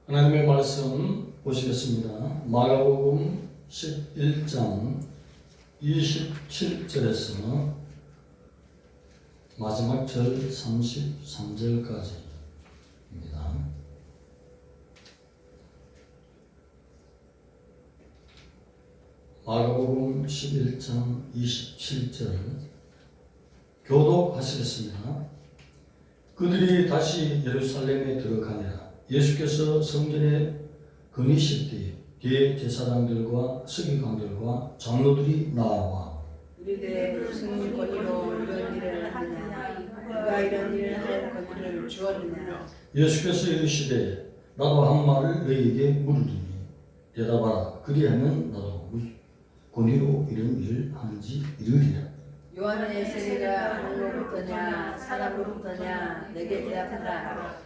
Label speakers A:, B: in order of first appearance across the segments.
A: 하나님의 말씀 보시겠습니다. 마가복음 11장 27절에서 마지막 절 33절까지입니다. 마가복음 11장 27절 교독하시겠습니다. 그들이 다시 예루살렘에 들어가니라. 예수께서 성전에 거니실 때에 대제사장들과 서기관들과 장로들이 나와
B: 우리들의 무슨 권리로 이런 일을 하느냐? 누가 이런 일을 할 권리를 주었느냐?
A: 예수께서 이르시되 나도 한 말을 너희에게 물으리니 대답하라. 그리하면 나도 무슨 권리로 이런 일을 하는지 이르리라.
B: 요한의 세례가 하늘로부터냐 사람으로부터냐? 내게 대답하라.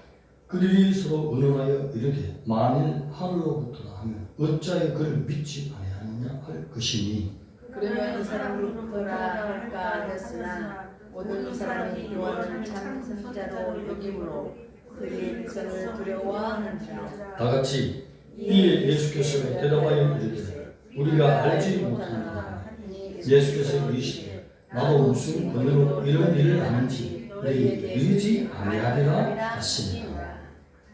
A: 그들이 서로 의논하여 이르되 만일 하늘로부터라 하면 어찌하여 그를 믿지 아니하느냐 할 것이니
B: 그러면 이 사람으로부터라 할까 했으나 모든 사람이 요한을 참 선지자로 여김으로 그의 백성을 두려워하는지라.
A: 다같이 이에 예수께서 대답하여 이르되 우리가 알지 못하노라. 예수께서 이르시되 나도 무슨 권위로 이런 일을 하는지 너희에게 이르지 아니하리라 하시니라.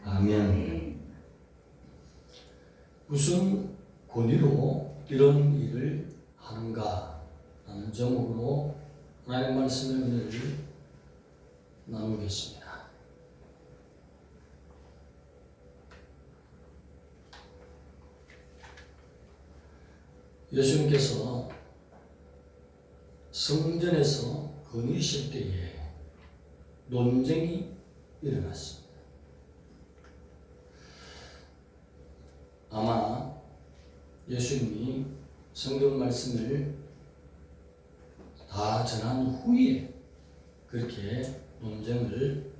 A: 아멘. 무슨 권위로 이런 일을 하는가 라는 제목으로 하나님의 말씀의 은혜를 나누겠습니다. 예수님께서 성전에서 거니실 때에 논쟁이 일어났습니다. 아마 예수님이 성경 말씀을 다 전한 후에 그렇게 논쟁을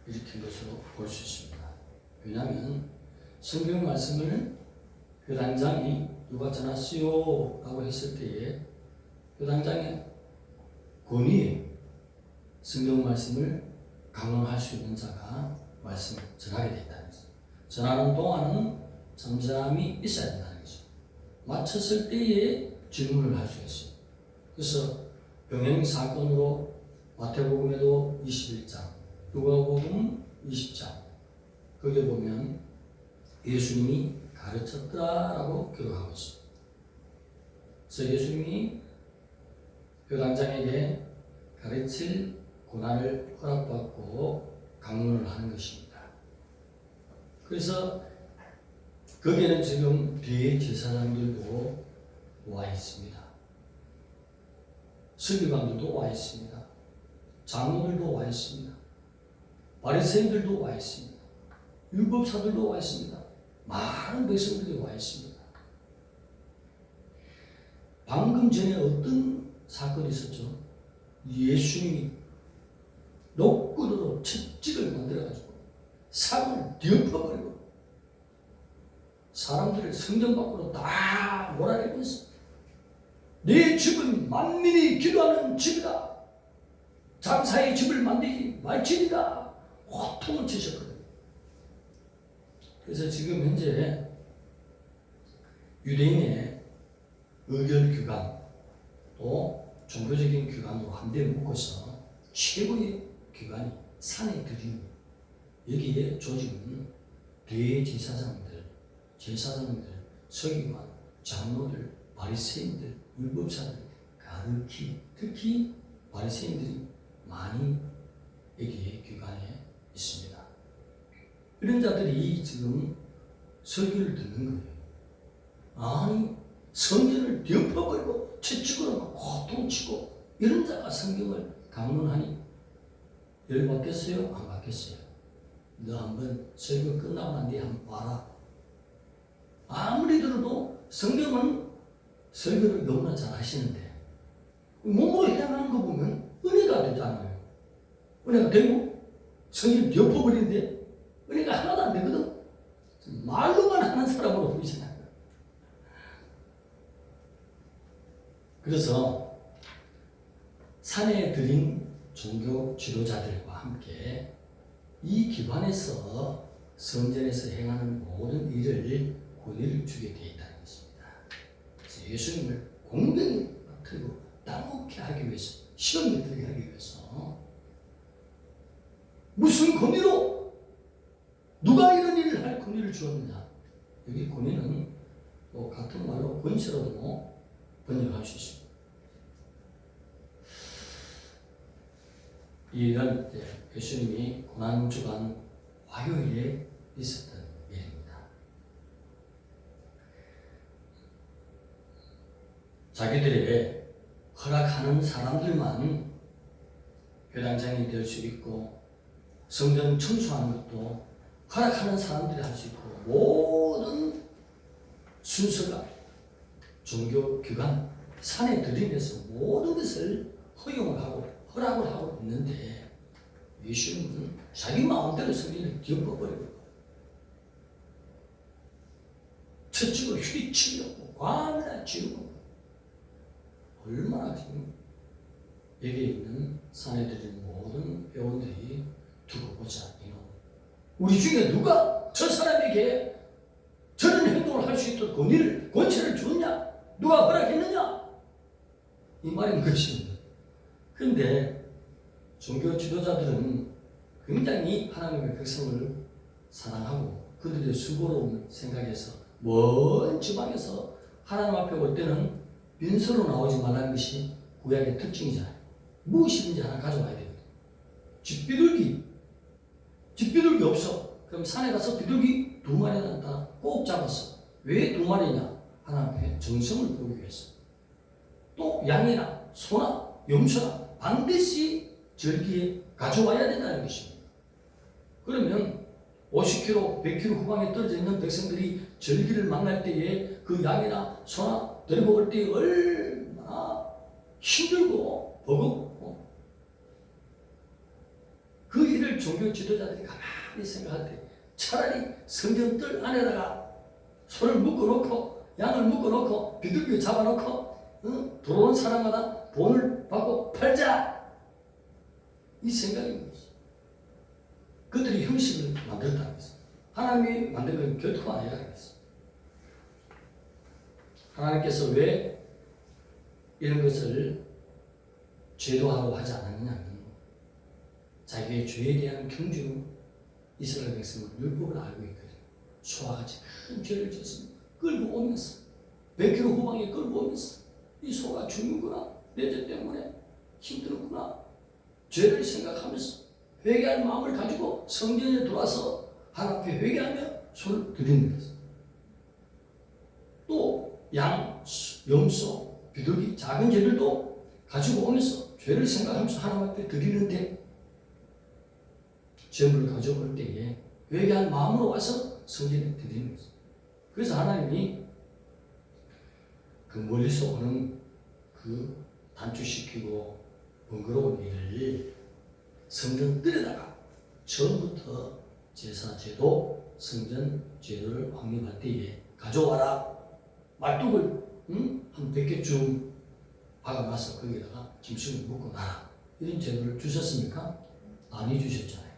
A: 일으킨 것으로 볼 수 있습니다. 왜냐하면 성경 말씀을 회당장이 누가 전하시오 라고 했을 때에 회당장의 권위에 성경 말씀을 강론할 수 있는 자가 말씀을 전하게 된다는 것입니다. 전하는 동안은 잠잠히 있어야 된다는 것이죠. 마쳤을 때에 질문을 할 수 있어요. 그래서 병행 사건으로 마태복음에도 21장, 누가복음 20장 거기에 보면 예수님이 가르쳤다라고 기록하고 있습니다. 그래서 예수님이 회당장에게 가르칠 고난을 허락받고 강론을 하는 것입니다. 그래서 거기에는 지금 대제사장들도 와 있습니다. 서기관들도 와 있습니다. 장로들도 와 있습니다. 바리새인들도 와 있습니다. 율법사들도 와 있습니다. 많은 백성들이 와 있습니다. 방금 전에 어떤 사건이 있었죠? 예수님이 노끈으로 채찍을 만들어가지고 상을 뒤엎어버리고 사람들을 성전 밖으로 다 몰아내면서 내 집은 만민이 기도하는 집이다. 장사의 집을 만들지 말지니라. 호통을 치셨거든요. 그래서 지금 현재 유대인의 의결기관 또 종교적인 기관으로 한데 묶어서 최고의 기관이 산에 들인 여기에 조직은 대제사장들, 제사장들, 서기관, 장로들, 바리새인들, 율법사들, 가르치, 특히 바리새인들이 많이 여기에 기관에 있습니다. 이런 자들이 지금 설교를 듣는 거예요. 아니 성전을 덮어버리고 채찍으로 막 호통치고 이런 자가 성경을 강론하니 열받겠어요? 안 받겠어요? 너 한번 설교 끝나고 난 뒤에 한번 봐라. 아무리 들어도 성경은 설교를 너무나 잘 하시는데 몸으로 행하는 거 보면 은혜가 되잖아요. 은혜가 되고 성경을 덮어버리는데 은혜가 하나도 안 되거든. 말로만 하는 사람으로 보이잖아요. 그래서 산에 들인 종교 지도자들과 함께 이 기관에서 성전에서 행하는 모든 일을 권위를 주게 되어 있다는 것입니다. 그래서 예수님을 공경히 그리고 따먹게 하기 위해서, 시험에 들게 하기 위해서 무슨 권위로, 누가 이런 일을 할 권위를 주었느냐. 여기 권위는 뭐 같은 말로 권세로도 뭐 번역할 수 있습니다. 이런 예수님이 고난주간 화요일에 있었던 일입니다. 자기들의 허락하는 사람들만 회당장이 될 수 있고, 성전 청소하는 것도 허락하는 사람들이 할 수 있고, 모든 순서가 종교기관 산에 들이면서 모든 것을 허용을 하고 허락을 하고 있는데, 예수님은 자기 마음대로 성전을 뒤엎어버리고 첫째로 휘치려고 과하나 지르고, 얼마나 지금 여기에 있는 산에 들인 모든 회원들이 두고 보자. 우리 중에 누가 저 사람에게 저런 행동을 할 수 있도록 권세를 줬냐? 누가 허락했느냐? 이 말인 것입니다. 그런데 종교 지도자들은 굉장히 하나님의 백성을 사랑하고 그들의 수고로움을 생각해서 먼 지방에서 하나님 앞에 올 때는 빈서로 나오지 말라는 것이 구약의 특징이잖아요. 무엇이든지 하나 가져와야 되거든요. 집 비둘기 없어. 그럼 산에 가서 비둘기 2마리 난다. 꼭 잡았어. 왜 2마리냐? 하나님 앞에 정성을 보이기 위해서. 또 양이나 소나 염소나 반드시 절기에 가져와야 된다는 것입니다. 그러면 50km, 100km 후방에 떨어져 있는 백성들이 절기를 만날 때에 그 양이나 소나 데려먹을 때 얼마나 힘들고 버겁고, 그 일을 종교 지도자들이 가만히 생각할 때 차라리 성전 뜰 안에다가 소를 묶어놓고 양을 묶어놓고 비둘기 잡아놓고 들어오는 사람마다 돈을 받고 팔자, 이 생각인 거지. 그들이 형식을 만들었다는 것입니다. 하나님이 만든 건 결코 아니라는 것입니다. 하나님께서 왜 이런 것을 제도하고 하지 않았느냐면, 자기의 죄에 대한 경주, 이스라엘 백성은 율법을 알고 있거든요. 소와 같이 큰 죄를 졌습니다. 끌고 오면서 100km 후방에 끌고 오면서 이 소가 죽는구나, 내 죄 때문에 힘들었구나, 죄를 생각하면서 회개할 마음을 가지고 성전에 들어와서 하나님 앞에 회개하며 소를 드리는 것입니다. 또 양, 염소, 비둘기, 작은 죄들도 가지고 오면서 죄를 생각하면서 하나님 앞에 드리는데, 제물을 가져올 때에 회개한 마음으로 와서 성전에 드리는 것입니다. 그래서 하나님이 그 멀리서 오는 그 단축시키고 번거로운 일을 성전 뜰에다가 처음부터 제사 제도, 성전 제도를 확립할 때에 가져와라. 말뚝을 한 100개쯤 박아놔서 거기에다가 짐승을 묶어 놔라. 이런 제도를 주셨습니까? 많이 주셨잖아요.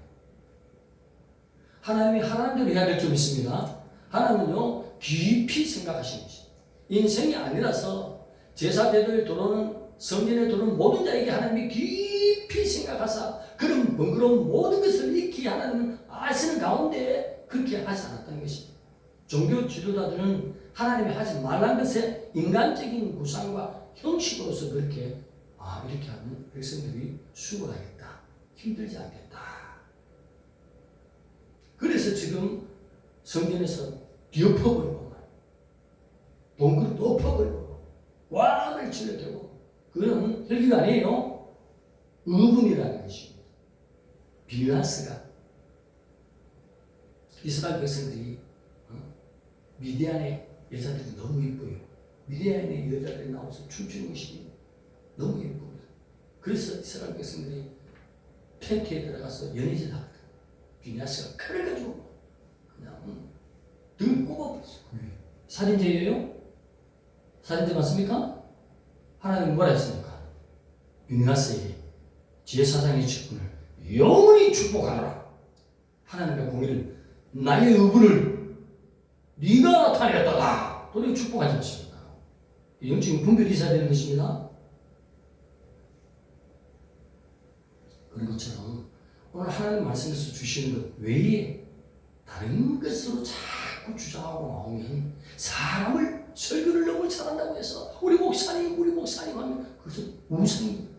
A: 하나님이 하나님대로 해야 될 점 있습니다. 하나님은요, 깊이 생각하시는 것입니다. 인생이 아니라서 제사 제도에 들어오는, 성전에 들어오는 모든 자에게 하나님이 깊이 생각하사 그런 번거로운 모든 것을 익히 하나님은 아시는 가운데 그렇게 하지 않았다는 것입니다. 종교 지도자들은 하나님이 하지 말란 것에 인간적인 구상과 형식으로서 그렇게 이렇게 하면 백성들이 수고하겠다, 힘들지 않겠다. 그래서 지금 성전에서 뒤엎어버리고 동굴을 엎어버리고 왕을 치려대고, 그건 혈기가 아니에요. 의분이라는 것입니다. 비나스가 이스라엘 백성들이 미디안의 여자들이 너무 예뻐요. 미디안의 여자들이 나와서 춤추는 것이 너무 예쁩니다. 그래서 이스라엘 백성들이 텐트에 들어가서 연희질 하거든. 비나스가 칼을 가지고 그냥 등을 꼽아버렸어. 살인죄예요? 살인죄 맞습니까? 하나님은 뭐라 했습니까? 비나스의 제사장의 직분을 영원히 축복하노라. 하나님의 공의를 나의 의분을 네가 나타내었다가 도리어 축복하지 않습니까? 영적인 분별이 있어야 되는 것입니다. 그런 것처럼 오늘 하나님 말씀에서 주시는 것 외에 다른 것으로 자꾸 주장하고 나오면 사람을 설교를 너무 잘한다고 해서 우리 목사님 하면 그것은 우상입니다.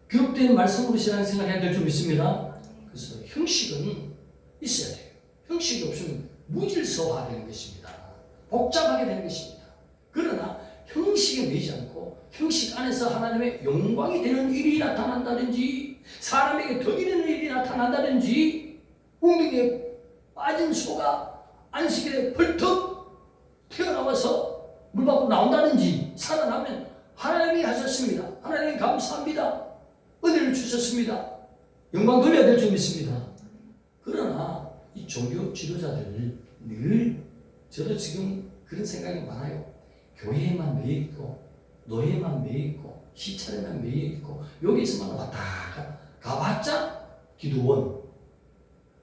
A: 교육된 말씀으로 신앙생활 해야 될 줄 믿습니다. 그래서 형식은 있어야 돼요. 형식이 없으면 무질서화되는 것입니다. 복잡하게 되는 것입니다. 그러나 형식에 매이지 않고 형식 안에서 하나님의 영광이 되는 일이 나타난다든지 사람에게 덕이 되는 일이 나타난다든지 웅덩이에 빠진 소가 안식일에 벌떡 태어나와서 물 밖으로 나온다든지 살아나면 하나님이 하셨습니다. 하나님 감사합니다. 은혜를 주셨습니다. 영광 돌려야 될 줄 믿습니다. 그러나 이 종교 지도자들 늘 저도 지금 그런 생각이 많아요. 교회에만 매여있고 노예만 매여있고 시찰에만 매여있고 여기서만 왔다 가봤자 기도원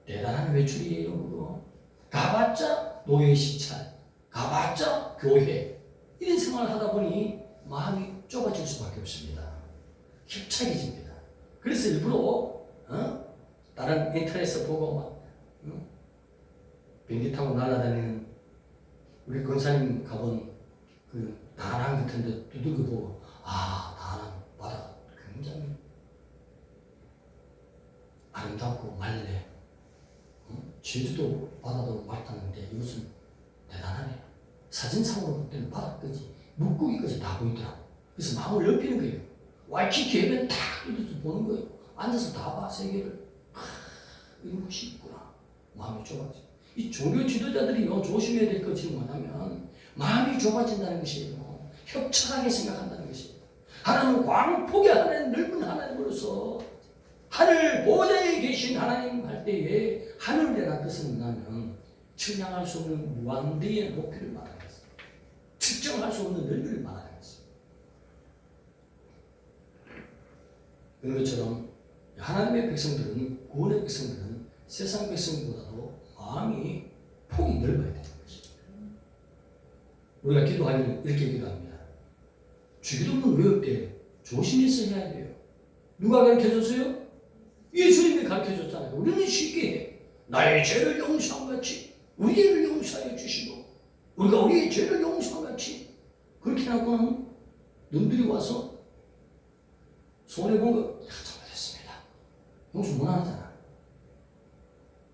A: 대단한 외출이에요. 그거. 가봤자 노예 시찰 가봤자 교회 이런 생활을 하다 보니 마음이 좁아질 수밖에 없습니다. 협착해집니다. 그래서 일부러 다른 인터넷에서 보고 막 비행기 타고 날아다니는 우리 권사님 가본 그 다낭 같은 데 두들겨 보고 다낭 바다가 굉장히 아름답고 맑네. 제주도 바다도 맑다는데 이것은 대단하네. 사진상으로 볼 때는 바다까지 물고기까지 다 보이더라고. 그래서 마음을 넓히는 거예요. 와이키키 해변 탁 뜯어서 보는 거예요. 앉아서 다 봐, 세계를. 이런 곳이 있구나. 마음이 좁아져. 이 종교 지도자들이요, 조심해야 될 것이 뭐냐면, 마음이 좁아진다는 것이에요. 협착하게 생각한다는 것이에요. 하나님은 광폭의 하나님, 넓은 하나님으로서, 하늘 보좌에 계신 하나님 할 때에, 하늘이라는 뜻은 뭐냐면, 측량할 수 없는 무한대의 높이를 말하는 것입니다. 측정할 수 없는 넓이를 말하는 것입니다. 그런 것처럼, 하나님의 백성들은, 구원의 백성들은 세상 백성보다도 마음이 폭이 넓어야 되는 것입니다. 우리가 기도하면 이렇게 기도합니다. 주기도문 외울 때 조심해서 해야 돼요. 누가 가르쳐줬어요? 예수님이 가르쳐줬잖아요. 우리는 쉽게 해. 나의 죄를 용서한 같이 우리 죄를 용서해 주시고 우리가 우리의 죄를 용서한 같이 그렇게 해놓고는 놈들이 와서 손해본 거 잘못했습니다. 용서 못 하잖아.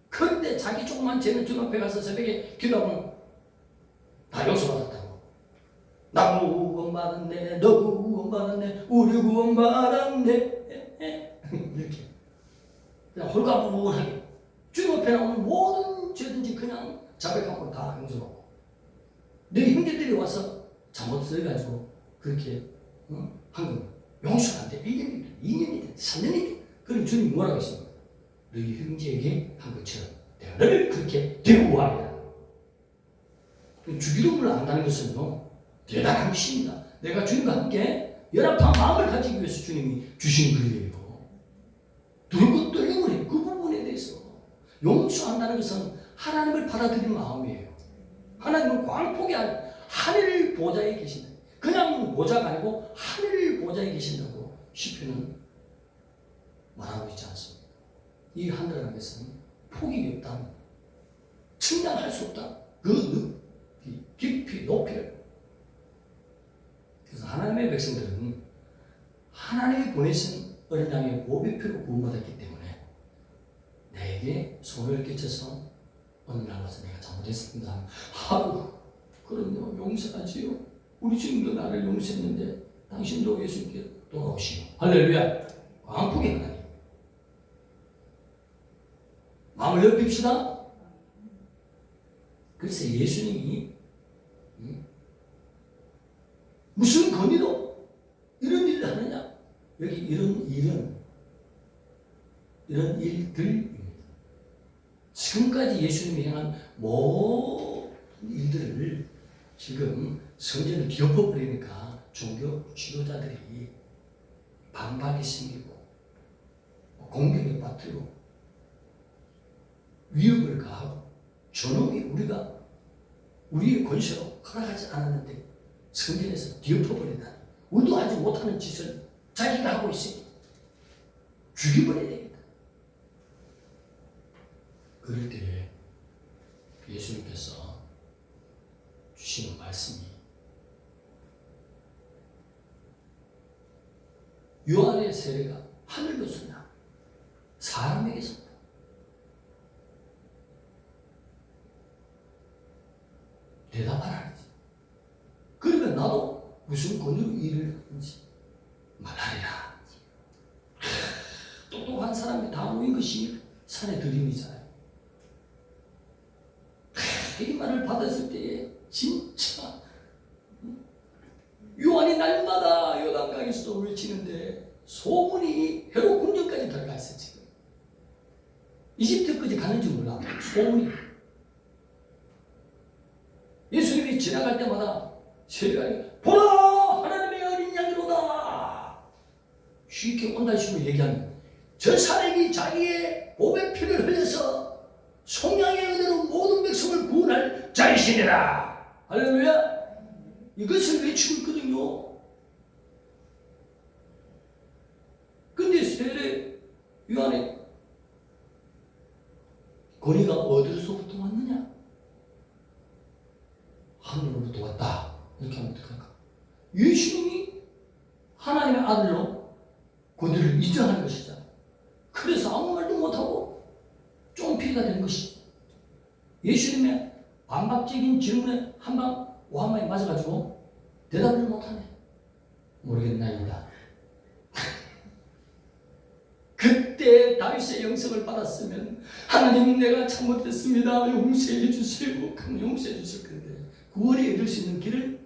A: 그런데 자기 조그만 죄는 주 앞에 가서 새벽에 기도하면 다 용서받았다고. 나 구원받았네, 너 구원받았네, 우리 구원받았네 이렇게 그냥 홀가분하게 주 앞에 나오는 모든 죄든지 그냥 자백하고 다 용서받고 내 형제들이 와서 잘못해가지고 그렇게 한 건 용서가 안 돼. 1년이든 2년이든 3년이든 그럼 주님 뭐라고 했습니까? 너희 형제에게 한 것처럼 내가 너를 그렇게 대우하리라. 주기도문을 안다는 것은요 대단한 것입니다. 내가 주님과 함께 연합한 마음을 가지기 위해서 주님이 주신 글이에요. 두렵고 떨림을 해요. 그 부분에 대해서 용서한다는 것은 하나님을 받아들이는 마음이에요. 하나님은 광폭이 아니라 하늘 보좌에 계신다. 그냥 보좌가 아니고 하늘 보좌에 계신다고 시편은 말하고 있지 않습니까? 이 하늘이라는 것은 폭이 없다. 측량할 수 없다. 그 깊이, 높이를. 그래서 하나님의 백성들은 하나님이 보내신 어린 양의 보배표로 구원받았기 때문에 내게 손을 끼쳐서 어느 날 와서 내가 잘못했습니다. 그럼요, 용서하지요. 우리 주님도 나를 용서했는데 당신도 예수님께 돌아오시오. 할렐루야. 광폭의 하나님. 마음을 넓힙시다. 그래서 예수님이 무슨 권위로 이런 일을 하느냐? 여기 이런 일들입니다. 지금까지 예수님이 향한 모든 일들을 지금 성전을 뒤엎어버리니까 종교 지도자들이 반발이 생기고 공격에 빠뜨리고 위협을 가하고 저놈이 우리의 권세로 허락하지 않았는데 성전에서 뒤엎어버리다니 의도하지 못하는 짓을 자기가 하고 있으니 죽여버려야 되겠다. 그럴 때 예수님께서 주시는 말씀이 요한의 세례가 하늘로 솟냐 사람에게 솟냐 대답하라지. 그러면 나도 무슨 권유로 일을 하는지 말하리라. 똑똑한 사람이 다 모인 것이 산의 들림이잖아요. 이 말을 받았을 때에 진짜 요한이 날마다 요단강에서도 외치는데 소문이 헤롯 궁전까지 들어가 있어. 지금 이집트까지 가는지 몰라. 소문이. 예수님이 지나갈 때마다 세례가 보라 하나님의 어린 양이로다 쉽게 온다 식으로 얘기하는 저 사람이 자기의 보배 피를 흘려서 송양의 은혜로 모든 백성을 구원할 자이시니라. 할렐루야. 이것을 외치고 있거든요. 근데 세례 요한의 권위가 어디서부터 왔느냐? 하늘로부터 왔다. 이렇게 하면 어떡할까? 예수님이 하나님의 아들로 그들을 인정하는 것이잖아요. 그래서 아무 말도 못하고 쫑피가 된 것이 예수님의 반박적인 질문에 오한마디 맞아가지고 대답을 못하네. 모르겠나이다. 그때 다윗의 영성을 받았으면 하나님 내가 잘못했습니다. 용서해 주세요. 그럼 용서해 주실 건데 구원에 이룰 수 있는 길을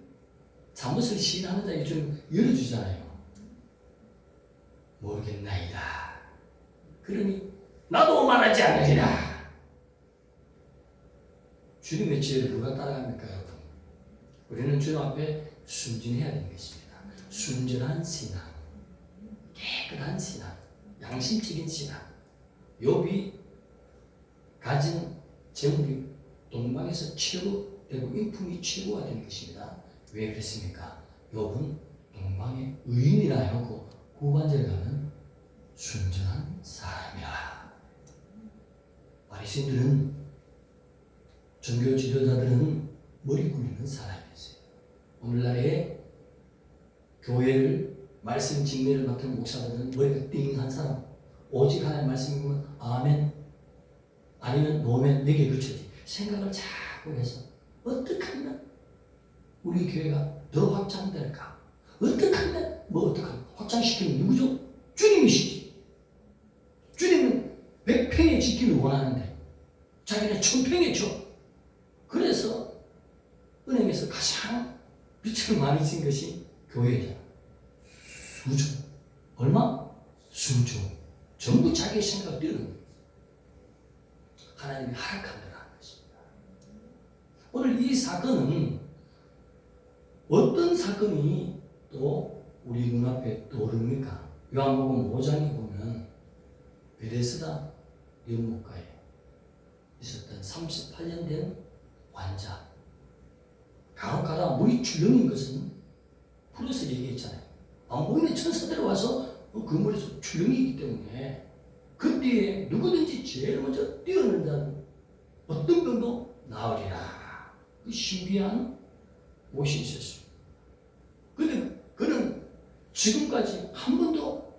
A: 잘못을 시인하는 자에게 좀 열어주잖아요. 모르겠나이다. 그러니 나도 말하지 않으리라. 주님의 지혜를 누가 따라갑니까 여러분? 우리는 주님 앞에 순진해야 되는 것입니다. 순전한 신앙, 깨끗한 신앙, 양심적인 신앙. 욥이 가진 재물이 동방에서 최고 되고 인품이 최고가 되는 것입니다. 왜 그랬습니까? 욥은 동방의 의인이라 하고 후반절에 가면 순전한 사람이야. 바리새인들은 종교 지도자들은 머리 굴리는 사람이었어요. 오늘날의 교회를 말씀 직례를 맡은 목사들은 머리가 띵한 사람. 오직 하나님 말씀이 보면 아멘 아니면 노멘 4개 붙여지. 생각을 자꾸 해서 어떻게 하면 우리 교회가 더 확장될까? 어떻게 하면 어떻게 하면 확장시키는 누구죠? 주님이시지. 주님은 100평에 짓기를 원하는데 자기는 1000평에 줘. 그래서 은행에서 가장 빛을 많이 진 것이 교회잖아. 수조. 얼마? 수조. 전부 자기의 생각을 띄우는 거예요. 하나님이 허락한 대로 하는 것입니다. 오늘 이 사건은 어떤 사건이 또 우리 눈앞에 떠오릅니까? 요한복음 5장에 보면 베데스다 연못가에 있었던 38년 된 환자. 간혹 가다 물이 출렁인 것은 풀어서 얘기했잖아요. 안 보이는 천사들이 와서 그 물에서 출렁이기 때문에 그때에 누구든지 제일 먼저 뛰어드는 자는 어떤 병도 나으리라. 그 신비한 못이 있었어요. 근데 그는 지금까지 한 번도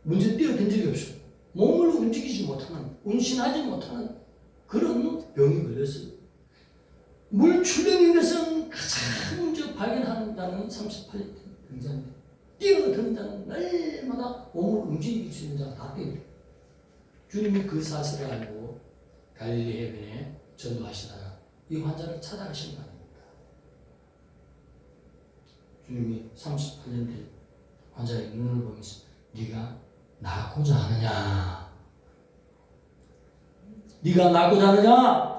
A: 먼저 뛰어든 적이 없어요. 몸을 움직이지 못하는, 운신하지 못하는 그런 병이 걸렸어요. 물 출렁인 것은 가장 먼저 발견한다는 38년 등자인데 뛰어드는 자는 날마다 몸을 움직일 수 있는 자가 다 뛰어요. 주님이 그 사실을 알고 갈릴리 해변에 전도하시다가 이 환자를 찾아가신 거 아닙니까? 주님이 38년 된 환자의 눈을 보면서 네가 나고자 하느냐? 네가 나고자 하느냐?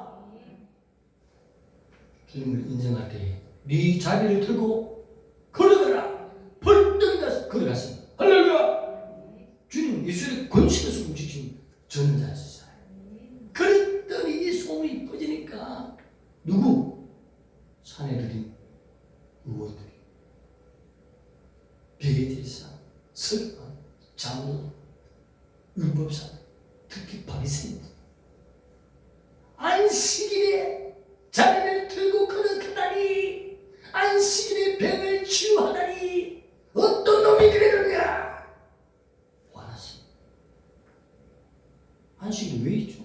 A: 주님을 인정할 때에 네 자리를 들고 걸어가라. 벌떡 일어나서 걸어갔습니다. 할렐루야! 주님 예수의 권세가 누구? 사내들인 의원들이, 베개제사, 서기관, 장로, 율법사, 특히 바리새인들. 안식일에 자리를 들고 거룩하다니, 안식일에 병을 치유하다니, 어떤 놈이 그러느냐? 화났습니다. 안식일이 왜 있죠?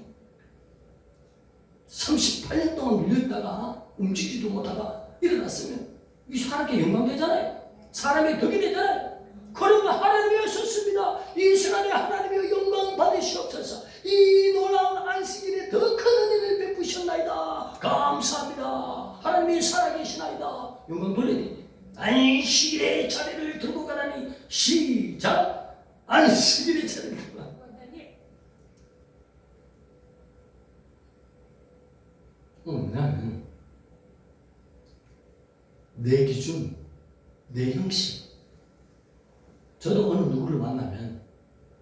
A: 38년 동안 밀렸다가 움직이지도 못하다가 일어났으면 이 사람에게 영광되잖아요. 사람의 덕이 되잖아요. 그러면 하나님이 하셨습니다. 이 시간에 하나님의 영광 받으시옵소서. 이 놀라운 안식일에 더 큰 은혜를 베푸셨나이다. 감사합니다. 하나님이 살아계시나이다. 영광 돌려야 됩니다. 안식일에 자리를 들고 가라니. 시작. 안식일에 자리를 들고 가라. 나는 내 기준, 내 형식. 저도 어느 누구를 만나면,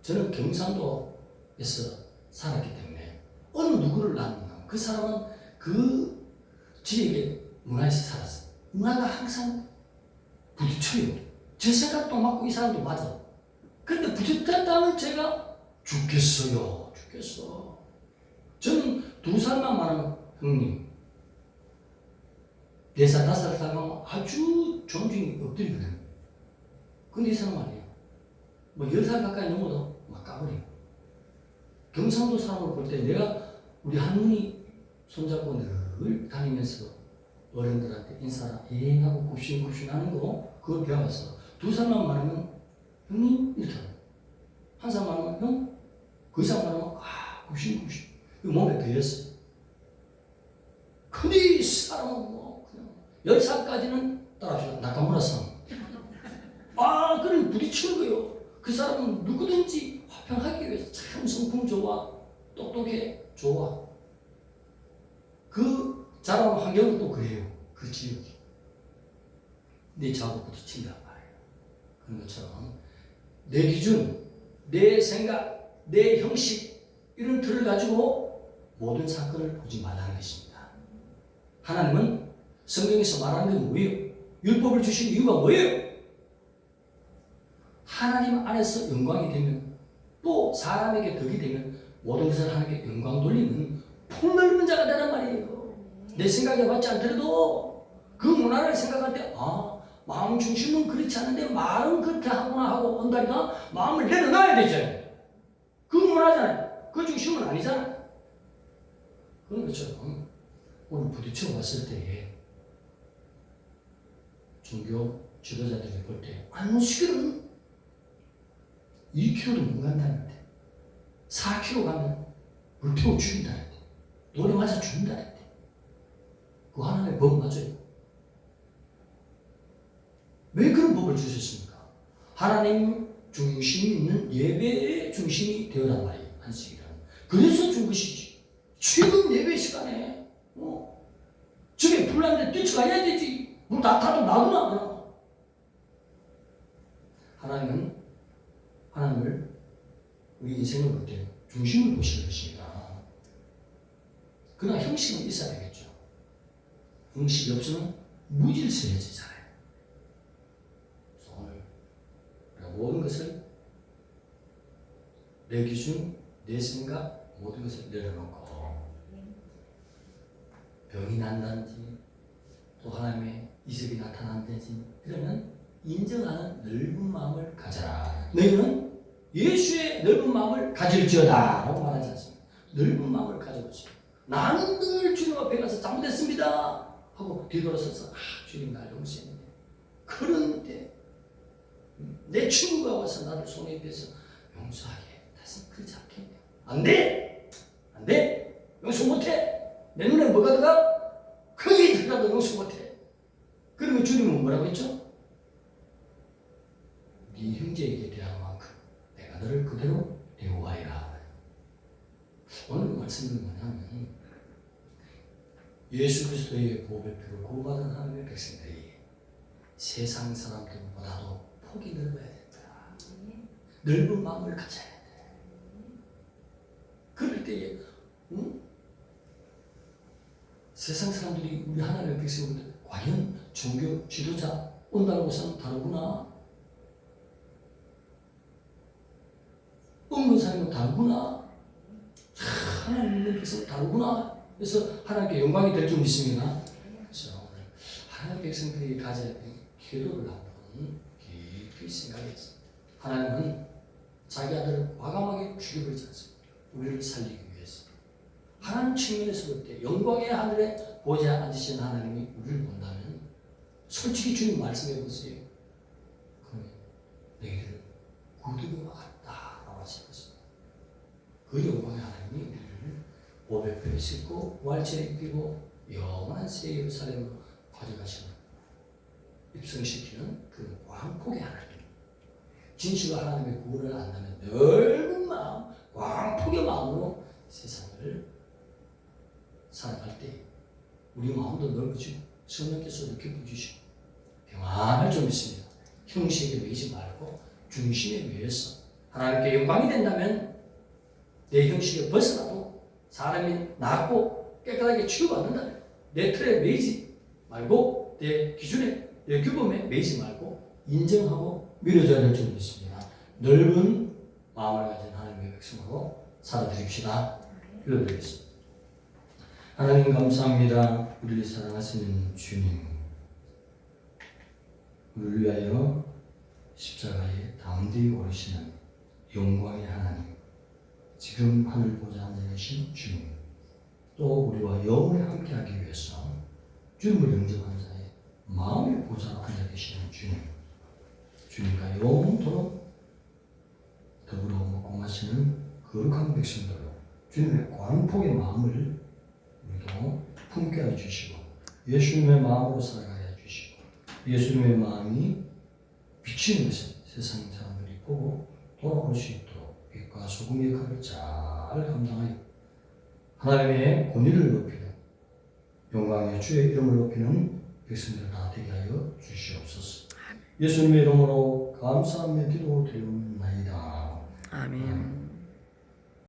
A: 저는 경상도에서 살았기 때문에 어느 누구를 만나면 그 사람은 그 지역의 문화에서 살았어요. 문화가 항상 부딪혀요. 제 생각도 맞고 이 사람도 맞아. 근데 부딪혔다면 제가 죽겠어요. 죽겠어. 저는 2살만 많은 형님, 4살, 5살 살면 아주 존중이 엎드리거든. 근데 이 사람 아니에요. 뭐 10살 가까이 넘어도 막 까버려요. 경상도 사람을 볼 때 내가 우리 할머니 손잡고 늘 다니면서 어른들한테 인사를 하고 굽신굽신 하는 거, 그걸 배워봤어. 2살만 많으면 형님 이렇게 하고, 1살 많으면 형, 그 이상 많으면 굽신굽신. 그 몸에 배었어. 근데 이 사람은 뭐 그냥 10살까지는 따라합시다. 나카무라상. 그럼 부딪히는 거예요. 그 사람은 누구든지 화평하기 위해서 참 성품 좋아, 똑똑해, 좋아. 그 자라온 환경은 또 그래요. 그 지역이. 내 자고 부딪힌단 말이에요. 그런 것처럼 내 기준, 내 생각, 내 형식, 이런 틀을 가지고 모든 사건을 보지 말라는 것입니다. 하나님은 성경에서 말하는 게 뭐예요? 율법을 주신 이유가 뭐예요? 하나님 안에서 영광이 되면, 또 사람에게 덕이 되면 모든 것을 하나님께 영광 돌리는 폭넓은 자가 되란 말이에요. 내 생각에 맞지 않더라도 그 문화를 생각할 때 마음 중심은 그렇지 않은데 말은 그렇게 하구나 하고 온다니까 마음을 내려놔야 되죠. 그 문화잖아요. 그 중심은 아니잖아요. 그런 것처럼 오늘 부딪혀 왔을 때에 종교 지도자들이 볼 때 안식일은 2km도 못 간다는데, 4km 가면 불태워 죽인다는데, 노래 맞아 죽인다는데, 그 하나님의 법 맞아요. 왜 그런 법을 주셨습니까? 하나님 중심이 있는 예배의 중심이 되어란 말이에요. 안식일은. 그래서 준 것이지. 지금 예배 시간에 저게 불났는데 뛰쳐가야 되지. 물 다 타도 놔두나 그럼. 하나님을 우리 인생을 볼 때 중심을 보시는 것입니다. 그러나 형식은 있어야 되겠죠. 형식이 없으면 무질서해지잖아요. 그래서 오늘 모든 것을, 내 기준, 내 생각, 모든 것을 내려놓고 병이 난다든지 또 하나님의 이적이 나타난다든지 이러면 인정하는 넓은 마음을 가져라. 너희는 예수의 넓은 마음을 가질지어다 라고 말하지 않습니다. 넓은 마음을 가져보세요. 나는 늘 주님 앞에 가서 잘못했습니다 하고 뒤돌아서서 주님 날 용서했는데, 그런데 내 친구가 와서 나를 손에 대서 용서하게 다시 그렇지 않겠네요. 안 돼. 용서 못해. 내 눈에 뭐가 들어가? 거기에 들어가도 용서 못해. 그러면 주님은 뭐라고 했죠? 네 형제에게 대한 만큼 내가 너를 그대로 대우하리라. 오늘 말씀은 뭐냐면, 예수 그리스도의 보혈 피로 구원받은 하나님의 백성들이 세상 사람들보다도 폭이 넓어야 된다. 넓은 마음을 가져야 된다. 그럴 때에 세상 사람들이 우리 하나님의 백성들 과연 종교 지도자 온다는 것은 다르구나. 은근사님은 다르구나. 하나님의 백성은 다르구나. 그래서 하나님께 영광이 될 줄 믿습니다. 그래서 오늘 하나님의 백성들이 가져야 될 기도를 한번 깊이 생각했습니다. 하나님은 자기 아들을 과감하게 죽여버리지 않습니다. 우리를 살리기 위해서. 하나님 측면에서 볼 때 영광의 하늘에 보좌에 앉으신 하나님이 우리를 본다면 솔직히 주님 말씀해 보세요. 그러면 너희들은 구두가 같다라고 하신 것입니다. 그 영광의 하나님이 우리를 오백배를 싣고 부활체를 입히고 영원한 새 예루살렘으로 가져가시는 입성시키는 그 광폭의 하나님. 진실로 하나님의 구원을 안다면 넓은 마음, 광폭의 마음으로 세상을 살아갈 때 우리 마음도 넓어지고 성령께서도 기뻐 주시고 평안할 줄 믿습니다. 형식에 매이지 말고 중심에 매여서 하나님께 영광이 된다면 내 형식에 벗어나도 사람이 낫고 깨끗하게 치유받는다면 내 틀에 매이지 말고 내 기준에 내 규범에 매이지 말고 인정하고 밀어줘야 될 줄 믿습니다. 넓은 마음을 가진 하나님의 백성으로 살아드립시다. 기도드리겠습니다. 하나님 감사합니다. 우리를 사랑하시는 주님, 우리를 위하여 십자가에 담대히 오르시는 영광의 하나님, 지금 하늘 보좌 앉아 계신 주님, 또 우리와 영원히 함께하기 위해서 주님을 영접한 자의 마음의 보좌 앉아 계시는 주님, 주님과 영원토록 더불어 먹고 마시는 거룩한 백성들로 주님의 광폭의 마음을 우리도 품게 해주시고 예수님의 마음으로 살아가게 해주시고 예수님의 마음이 비치는 것을 세상 사람들이 보고 돌아올 수 있도록 빛과 소금의 역할을 잘 감당하여 하나님의 권위를 높이는 영광의 주의 이름을 높이는 백성들 다 되게 하여 주시옵소서. 예수님의 이름으로 감사하며 기도드리옵나이다.
C: 아멘.